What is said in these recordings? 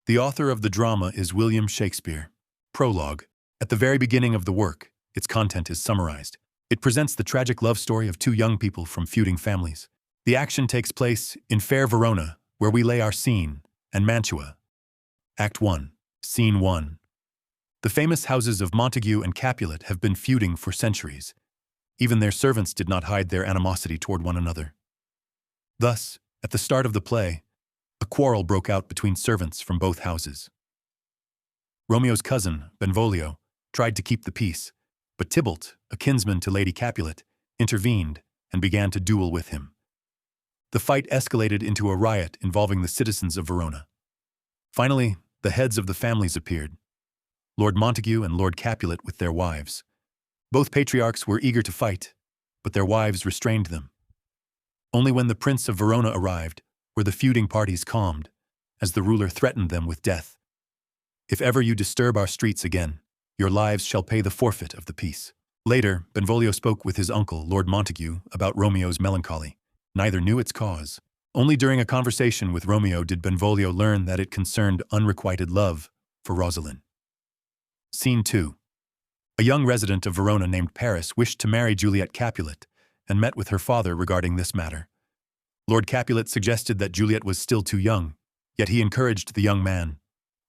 The author of the drama is William Shakespeare. Prologue. At the very beginning of the work, its content is summarized. It presents the tragic love story of two young people from feuding families. The action takes place in fair Verona, where we lay our scene, and Mantua. Act 1. Scene 1. The famous houses of Montague and Capulet have been feuding for centuries. Even their servants did not hide their animosity toward one another. Thus, at the start of the play, a quarrel broke out between servants from both houses. Romeo's cousin, Benvolio, tried to keep the peace, but Tybalt, a kinsman to Lady Capulet, intervened and began to duel with him. The fight escalated into a riot involving the citizens of Verona. Finally, the heads of the families appeared, Lord Montague and Lord Capulet with their wives. Both patriarchs were eager to fight, but their wives restrained them. Only when the Prince of Verona arrived were the feuding parties calmed, as the ruler threatened them with death. "If ever you disturb our streets again, your lives shall pay the forfeit of the peace." Later, Benvolio spoke with his uncle, Lord Montague, about Romeo's melancholy. Neither knew its cause. Only during a conversation with Romeo did Benvolio learn that it concerned unrequited love for Rosalind. Scene 2. A young resident of Verona named Paris wished to marry Juliet Capulet and met with her father regarding this matter. Lord Capulet suggested that Juliet was still too young, yet he encouraged the young man.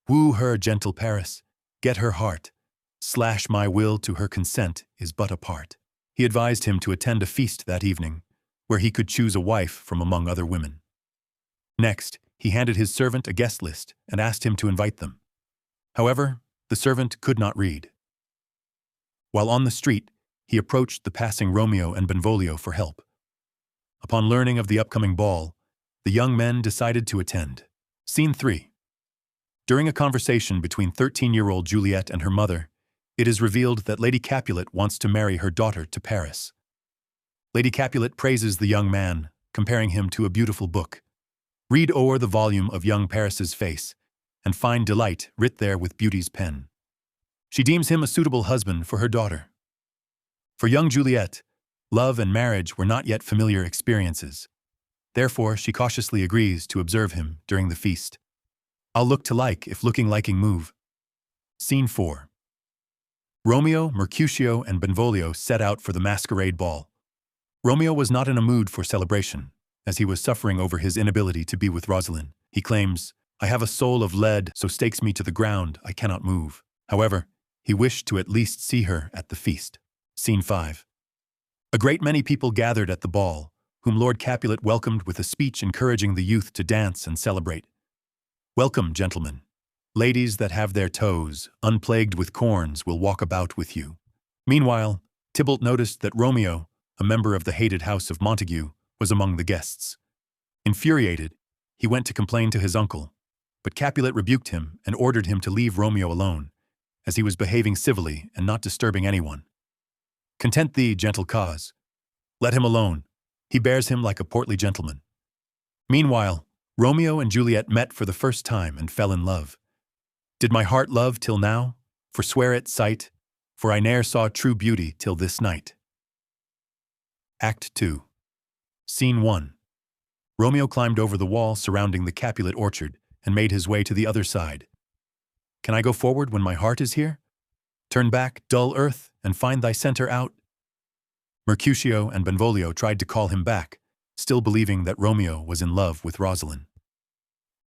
"Woo her, gentle Paris, get her heart. Slash my will to her consent is but a part." He advised him to attend a feast that evening, where he could choose a wife from among other women. Next, he handed his servant a guest list and asked him to invite them. However, the servant could not read. While on the street, he approached the passing Romeo and Benvolio for help. Upon learning of the upcoming ball, the young men decided to attend. Scene 3. During a conversation between 13-year-old Juliet and her mother, it is revealed that Lady Capulet wants to marry her daughter to Paris. Lady Capulet praises the young man, comparing him to a beautiful book. Read o'er the volume of young Paris's face, and find delight writ there with beauty's pen. She deems him a suitable husband for her daughter. For young Juliet, love and marriage were not yet familiar experiences. Therefore, she cautiously agrees to observe him during the feast. "I'll look to like if looking liking move." Scene 4. Romeo, Mercutio, and Benvolio set out for the masquerade ball. Romeo was not in a mood for celebration, as he was suffering over his inability to be with Rosalind. He claims, "I have a soul of lead, so stakes me to the ground, I cannot move." However, he wished to at least see her at the feast. Scene 5. A great many people gathered at the ball, whom Lord Capulet welcomed with a speech encouraging the youth to dance and celebrate. "Welcome, gentlemen. Ladies that have their toes unplagued with corns will walk about with you." Meanwhile, Tybalt noticed that Romeo, a member of the hated house of Montague, was among the guests. Infuriated, he went to complain to his uncle, but Capulet rebuked him and ordered him to leave Romeo alone, as he was behaving civilly and not disturbing anyone. "Content thee, gentle cause. Let him alone. He bears him like a portly gentleman." Meanwhile, Romeo and Juliet met for the first time and fell in love. "Did my heart love till now? Forswear it sight, for I ne'er saw true beauty till this night." Act 2. Scene 1. Romeo climbed over the wall surrounding the Capulet orchard and made his way to the other side. "Can I go forward when my heart is here? Turn back, dull earth, and find thy center out." Mercutio and Benvolio tried to call him back, still believing that Romeo was in love with Rosalind.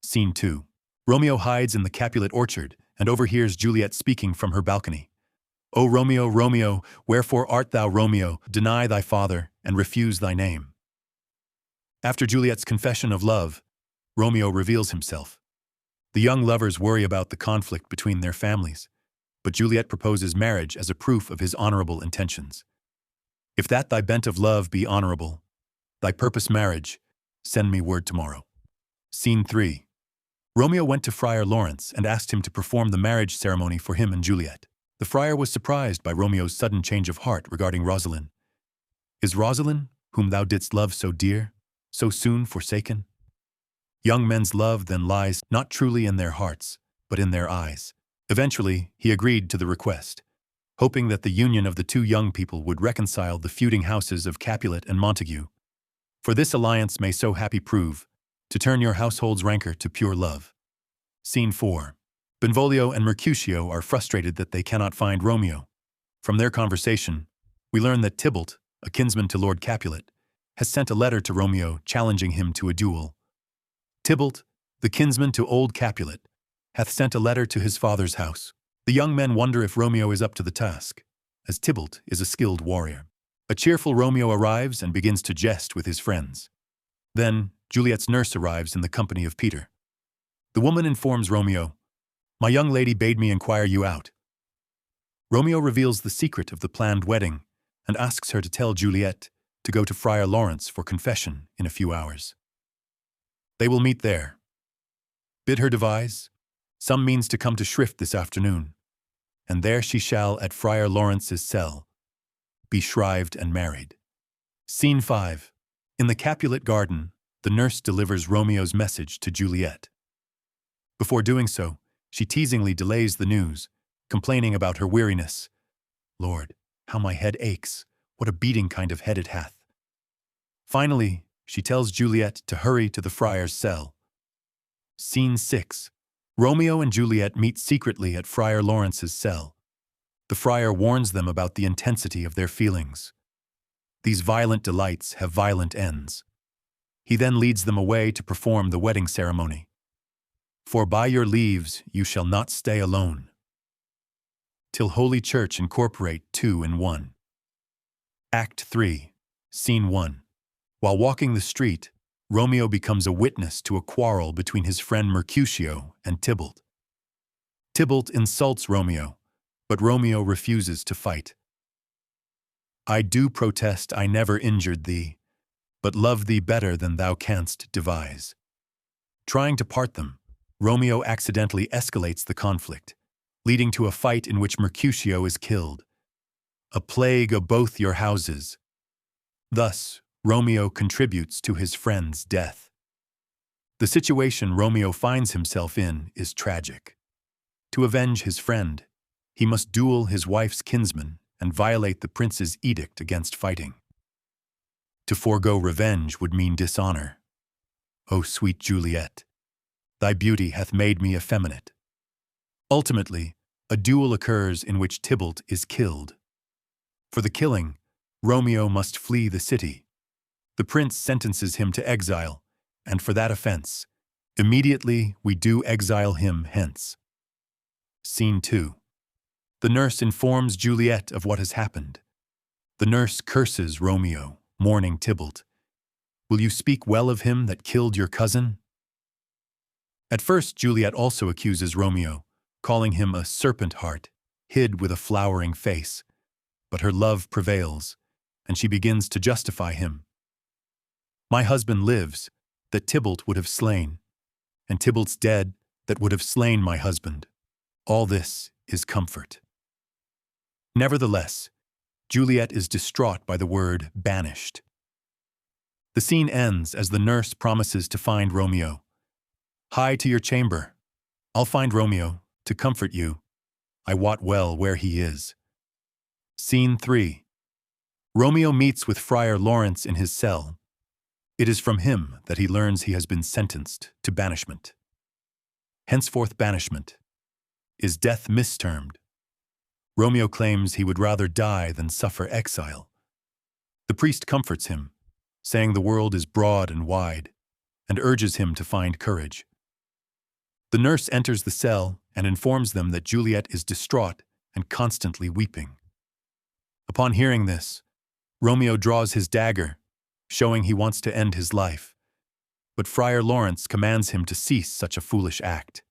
Scene 2. Romeo hides in the Capulet orchard and overhears Juliet speaking from her balcony. "O Romeo, Romeo, wherefore art thou Romeo? Deny thy father and refuse thy name." After Juliet's confession of love, Romeo reveals himself. The young lovers worry about the conflict between their families, but Juliet proposes marriage as a proof of his honorable intentions. "If that thy bent of love be honorable, thy purpose marriage, send me word tomorrow." Scene 3. Romeo went to Friar Laurence and asked him to perform the marriage ceremony for him and Juliet. The friar was surprised by Romeo's sudden change of heart regarding Rosalind. "Is Rosalind, whom thou didst love so dear, so soon forsaken?" Young men's love then lies not truly in their hearts, but in their eyes. Eventually, he agreed to the request, hoping that the union of the two young people would reconcile the feuding houses of Capulet and Montague. "For this alliance may so happy prove, to turn your household's rancor to pure love." Scene 4. Benvolio and Mercutio are frustrated that they cannot find Romeo. From their conversation, we learn that Tybalt, a kinsman to Lord Capulet, has sent a letter to Romeo challenging him to a duel. Tybalt, the kinsman to old Capulet, hath sent a letter to his father's house. The young men wonder if Romeo is up to the task, as Tybalt is a skilled warrior. A cheerful Romeo arrives and begins to jest with his friends. Then, Juliet's nurse arrives in the company of Peter. The woman informs Romeo, "My young lady bade me inquire you out." Romeo reveals the secret of the planned wedding and asks her to tell Juliet to go to Friar Laurence for confession in a few hours. They will meet there. Bid her devise some means to come to shrift this afternoon, and there she shall at Friar Laurence's cell be shrived and married. Scene 5. In the Capulet garden, the nurse delivers Romeo's message to Juliet. Before doing so, she teasingly delays the news, complaining about her weariness. "Lord, how my head aches, what a beating kind of head it hath." Finally, she tells Juliet to hurry to the friar's cell. Scene 6. Romeo and Juliet meet secretly at Friar Laurence's cell. The friar warns them about the intensity of their feelings. These violent delights have violent ends. He then leads them away to perform the wedding ceremony. "For by your leaves you shall not stay alone, till Holy Church incorporate two in one." Act 3, Scene 1. While walking the street, Romeo becomes a witness to a quarrel between his friend Mercutio and Tybalt. Tybalt insults Romeo, but Romeo refuses to fight. "I do protest I never injured thee, but love thee better than thou canst devise." Trying to part them, Romeo accidentally escalates the conflict, leading to a fight in which Mercutio is killed. "A plague of both your houses." Thus, Romeo contributes to his friend's death. The situation Romeo finds himself in is tragic. To avenge his friend, he must duel his wife's kinsman and violate the prince's edict against fighting. To forego revenge would mean dishonor. "O sweet Juliet, thy beauty hath made me effeminate." Ultimately, a duel occurs in which Tybalt is killed. For the killing, Romeo must flee the city. The prince sentences him to exile, and for that offense, immediately we do exile him hence. Scene 2. The nurse informs Juliet of what has happened. The nurse curses Romeo, mourning Tybalt. "Will you speak well of him that killed your cousin?" At first, Juliet also accuses Romeo, calling him a serpent heart, hid with a flowering face. But her love prevails, and she begins to justify him. "My husband lives, that Tybalt would have slain, and Tybalt's dead, that would have slain my husband. All this is comfort." Nevertheless, Juliet is distraught by the word banished. The scene ends as the nurse promises to find Romeo. "Hie to your chamber. I'll find Romeo, to comfort you. I wot well where he is." Scene 3. Romeo meets with Friar Laurence in his cell. It is from him that he learns he has been sentenced to banishment. Henceforth banishment. Is death mistermed? Romeo claims he would rather die than suffer exile. The priest comforts him, saying the world is broad and wide, and urges him to find courage. The nurse enters the cell and informs them that Juliet is distraught and constantly weeping. Upon hearing this, Romeo draws his dagger, showing he wants to end his life. But Friar Laurence commands him to cease such a foolish act.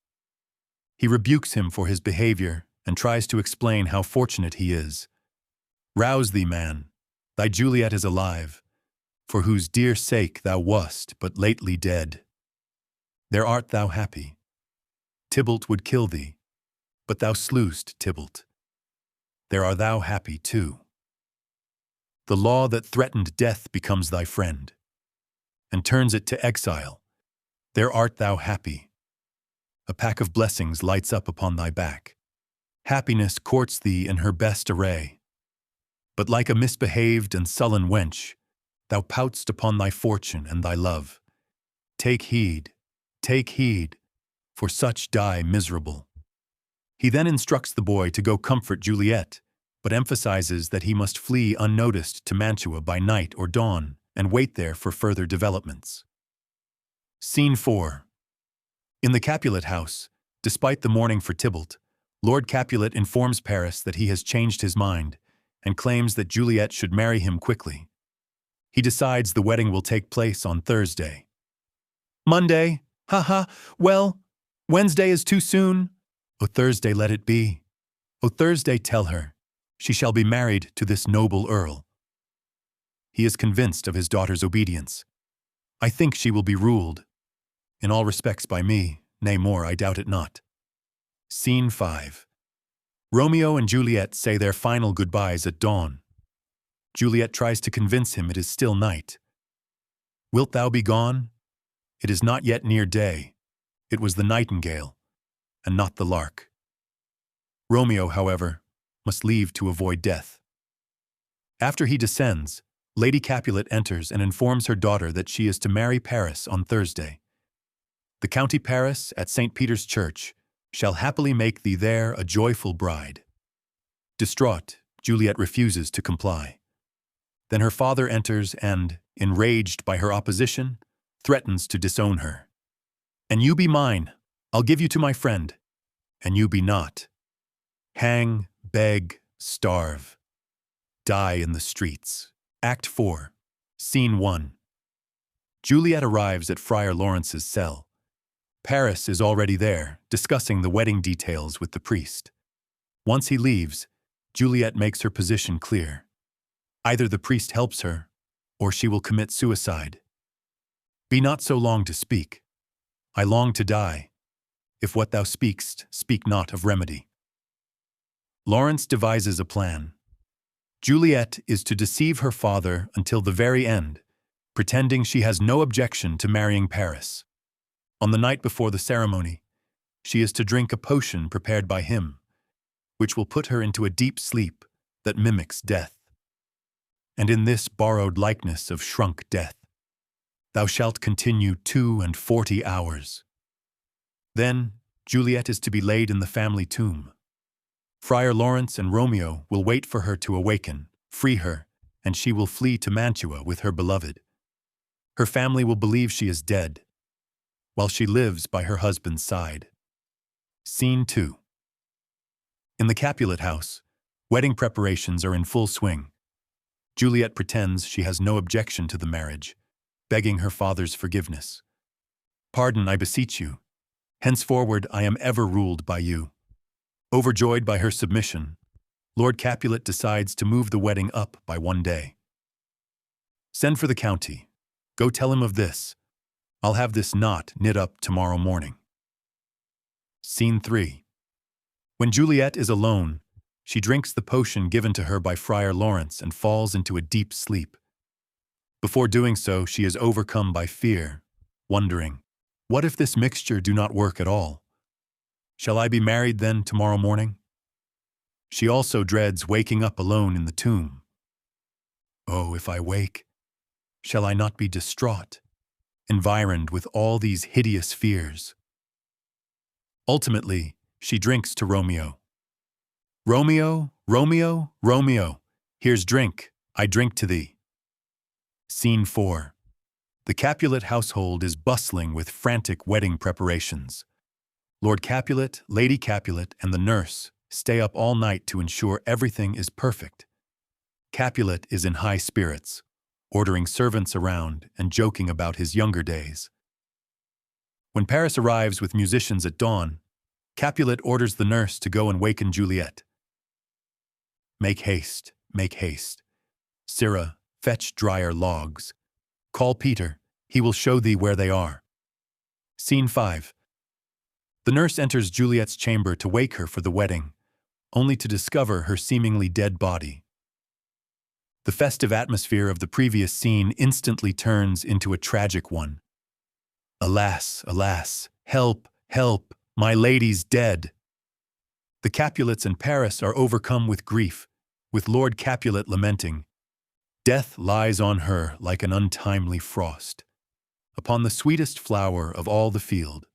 He rebukes him for his behavior and tries to explain how fortunate he is. "Rouse thee, man, thy Juliet is alive, for whose dear sake thou wast but lately dead. There art thou happy. Tybalt would kill thee, but thou slewest Tybalt. There art thou happy too. The law that threatened death becomes thy friend, and turns it to exile. There art thou happy. A pack of blessings lights up upon thy back. Happiness courts thee in her best array. But like a misbehaved and sullen wench, thou pout'st upon thy fortune and thy love. Take heed, for such die miserable. He then instructs the boy to go comfort Juliet, but emphasizes that he must flee unnoticed to Mantua by night or dawn and wait there for further developments. Scene 4. In the Capulet house, despite the mourning for Tybalt, Lord Capulet informs Paris that he has changed his mind and claims that Juliet should marry him quickly. He decides the wedding will take place on Thursday. Monday? Haha, well, Wednesday is too soon. O Thursday let it be. O Thursday tell her, she shall be married to this noble earl. He is convinced of his daughter's obedience. I think she will be ruled, in all respects by me, nay more, I doubt it not. Scene 5. Romeo and Juliet say their final goodbyes at dawn. Juliet tries to convince him it is still night. Wilt thou be gone? It is not yet near day. It was the nightingale, and not the lark. Romeo, however, must leave to avoid death. After he descends, Lady Capulet enters and informs her daughter that she is to marry Paris on Thursday. The County Paris at St. Peter's Church shall happily make thee there a joyful bride. Distraught, Juliet refuses to comply. Then her father enters and, enraged by her opposition, threatens to disown her. And you be mine, I'll give you to my friend. And you be not. Hang, beg, starve. Die in the streets. Act 4. Scene 1. Juliet arrives at Friar Laurence's cell. Paris is already there, discussing the wedding details with the priest. Once he leaves, Juliet makes her position clear. Either the priest helps her, or she will commit suicide. Be not so long to speak. I long to die. If what thou speak'st, speak not of remedy. Laurence devises a plan. Juliet is to deceive her father until the very end, pretending she has no objection to marrying Paris. On the night before the ceremony, she is to drink a potion prepared by him, which will put her into a deep sleep that mimics death. And in this borrowed likeness of shrunk death, thou shalt continue 42 hours. Then Juliet is to be laid in the family tomb. Friar Laurence and Romeo will wait for her to awaken, free her, and she will flee to Mantua with her beloved. Her family will believe she is dead, while she lives by her husband's side. Scene 2. In the Capulet house, wedding preparations are in full swing. Juliet pretends she has no objection to the marriage, begging her father's forgiveness. Pardon, I beseech you. Henceforward I am ever ruled by you. Overjoyed by her submission, Lord Capulet decides to move the wedding up by 1 day. Send for the county. Go tell him of this. I'll have this knot knit up tomorrow morning. Scene 3. When Juliet is alone, she drinks the potion given to her by Friar Laurence and falls into a deep sleep. Before doing so, she is overcome by fear, wondering, what if this mixture do not work at all? Shall I be married then tomorrow morning? She also dreads waking up alone in the tomb. Oh, if I wake, shall I not be distraught, environed with all these hideous fears? Ultimately, she drinks to Romeo. Romeo, Romeo, Romeo, here's drink, I drink to thee. Scene 4. The Capulet household is bustling with frantic wedding preparations. Lord Capulet, Lady Capulet, and the nurse stay up all night to ensure everything is perfect. Capulet is in high spirits, ordering servants around and joking about his younger days. When Paris arrives with musicians at dawn, Capulet orders the nurse to go and waken Juliet. Make haste, make haste. Sirrah, fetch drier logs. Call Peter, he will show thee where they are. Scene 5. The nurse enters Juliet's chamber to wake her for the wedding, only to discover her seemingly dead body. The festive atmosphere of the previous scene instantly turns into a tragic one. Alas, alas, help, help, my lady's dead. The Capulets and Paris are overcome with grief, with Lord Capulet lamenting, death lies on her like an untimely frost, upon the sweetest flower of all the field.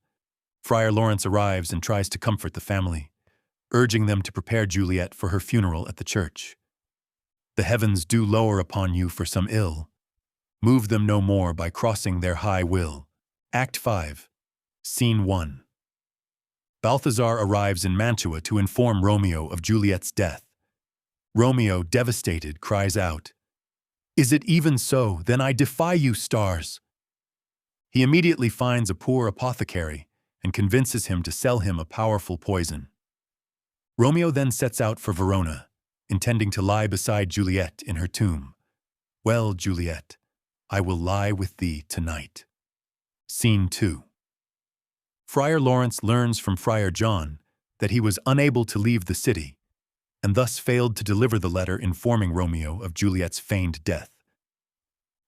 Friar Laurence arrives and tries to comfort the family, urging them to prepare Juliet for her funeral at the church. The heavens do lower upon you for some ill. Move them no more by crossing their high will. Act 5, Scene 1. Balthazar arrives in Mantua to inform Romeo of Juliet's death. Romeo, devastated, cries out, "Is it even so? Then I defy you, stars!" He immediately finds a poor apothecary and convinces him to sell him a powerful poison. Romeo then sets out for Verona, intending to lie beside Juliet in her tomb. "Well, Juliet, I will lie with thee tonight." Scene 2. Friar Laurence learns from Friar John that he was unable to leave the city, and thus failed to deliver the letter informing Romeo of Juliet's feigned death.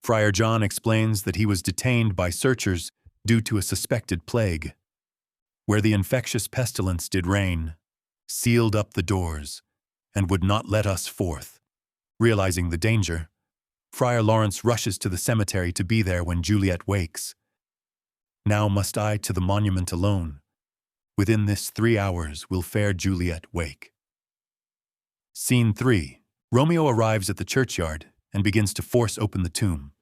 Friar John explains that he was detained by searchers due to a suspected plague, where the infectious pestilence did reign, sealed up the doors, and would not let us forth. Realizing the danger, Friar Laurence rushes to the cemetery to be there when Juliet wakes. "Now must I to the monument alone. Within this 3 hours will fair Juliet wake." Scene 3. Romeo arrives at the churchyard and begins to force open the tomb.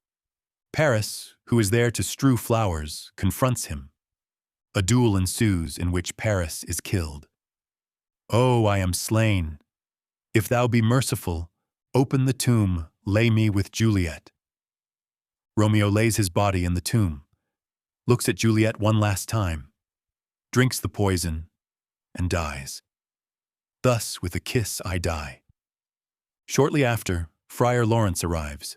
Paris, who is there to strew flowers, confronts him. A duel ensues in which Paris is killed. "Oh, I am slain. If thou be merciful, open the tomb, lay me with Juliet." Romeo lays his body in the tomb, looks at Juliet one last time, drinks the poison, and dies. "Thus with a kiss I die." Shortly after, Friar Laurence arrives.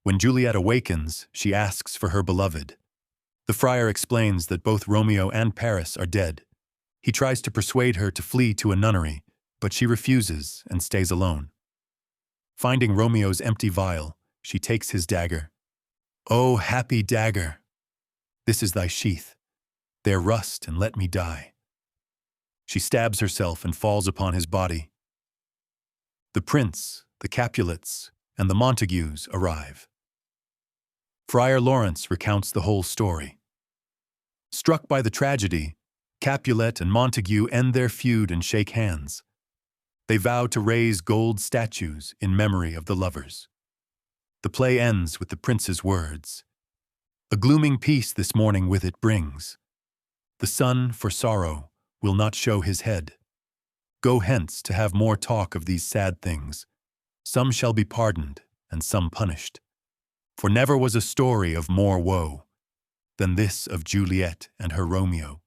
When Juliet awakens, she asks for her beloved. The friar explains that both Romeo and Paris are dead. He tries to persuade her to flee to a nunnery, but she refuses and stays alone. Finding Romeo's empty vial, she takes his dagger. "O happy dagger! This is thy sheath. There rust and let me die." She stabs herself and falls upon his body. The prince, the Capulets, and the Montagues arrive. Friar Laurence recounts the whole story. Struck by the tragedy, Capulet and Montague end their feud and shake hands. They vow to raise gold statues in memory of the lovers. The play ends with the prince's words, "A glooming peace this morning with it brings. The sun, for sorrow, will not show his head. Go hence to have more talk of these sad things. Some shall be pardoned, and some punished. For never was a story of more woe than this of Juliet and her Romeo."